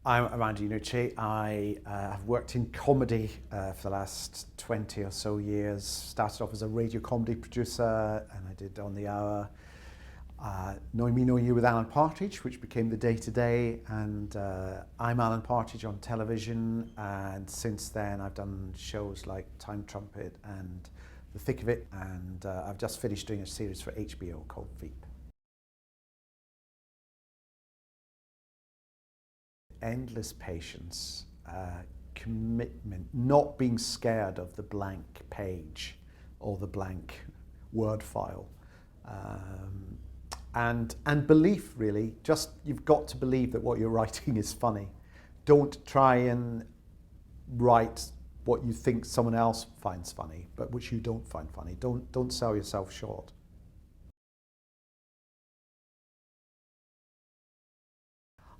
I'm Armando Iannucci. I have worked in comedy for the last 20 or so years. Started off as a radio comedy producer, and I did On the Hour, Knowing Me, Knowing You with Alan Partridge, which became The Day Today, and I'm Alan Partridge on television, and since then I've done shows like Trumpet and The Thick of It, and I've just finished doing a series for HBO called Veep. Endless patience, commitment, not being scared of the blank page or the blank word file, and belief, really. Just, you've got to believe that what you're writing is funny. Don't try and write what you think someone else finds funny, but which you don't find funny. Don't sell yourself short.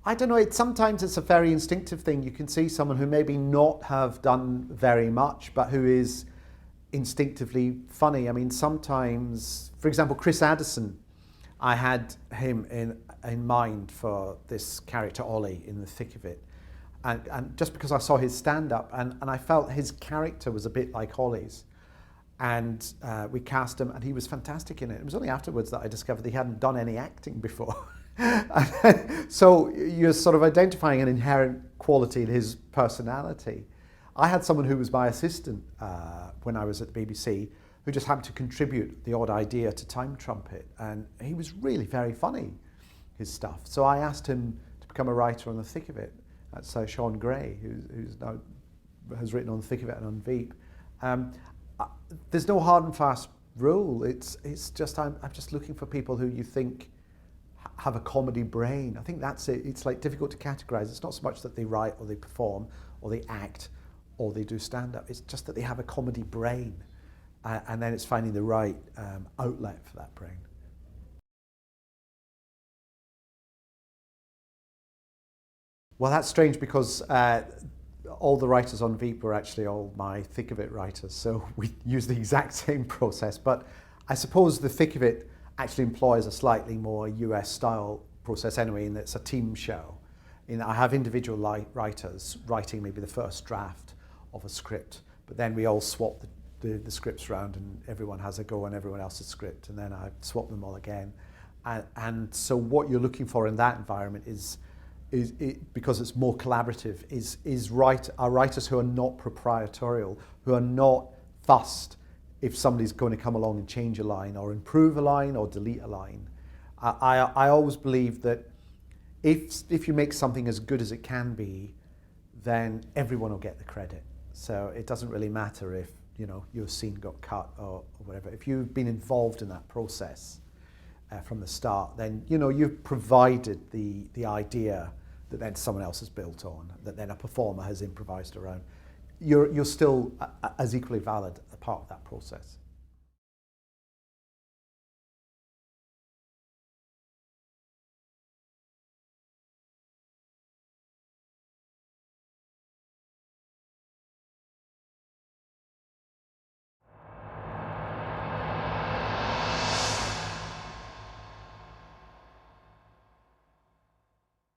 I don't know, sometimes it's a very instinctive thing. You can see someone who maybe not have done very much, but who is instinctively funny. I mean, sometimes, for example, Chris Addison, I had him in mind for this character Ollie in The Thick of It. And just because I saw his stand-up, and I felt his character was a bit like Ollie's. And we cast him, and he was fantastic in it. It was only afterwards that I discovered he hadn't done any acting before. So you're sort of identifying an inherent quality in his personality. I had someone who was my assistant when I was at the BBC, who just happened to contribute the odd idea to Trumpet, and he was really very funny, his stuff. So I asked him to become a writer on The Thick of It. That's Sean Gray, who's now has written on The Thick of It and on Veep. There's no hard and fast rule. It's just I'm just looking for people who you think have a comedy brain. I think that's it. It's like difficult to categorize. It's not so much that they write or they perform or they act or they do stand-up. It's just that they have a comedy brain, and then it's finding the right outlet for that brain. Well, that's strange because all the writers on Veep were actually all my Thick of It writers, so we use the exact same process. But I suppose The Thick of It actually employs a slightly more US style process anyway, in that it's a team show. I have individual writers writing maybe the first draft of a script, but then we all swap the scripts around, and everyone has a go on everyone else's script, and then I swap them all again. And so what you're looking for in that environment is because it's more collaborative, are writers who are not proprietorial, who are not fussed if somebody's going to come along and change a line or improve a line or delete a line. I always believe that if you make something as good as it can be, then everyone will get the credit. So it doesn't really matter if your scene got cut or whatever. If you've been involved in that process from the start, then you've provided the idea that then someone else has built on, that then a performer has improvised around. You're still as equally valid a part of that process.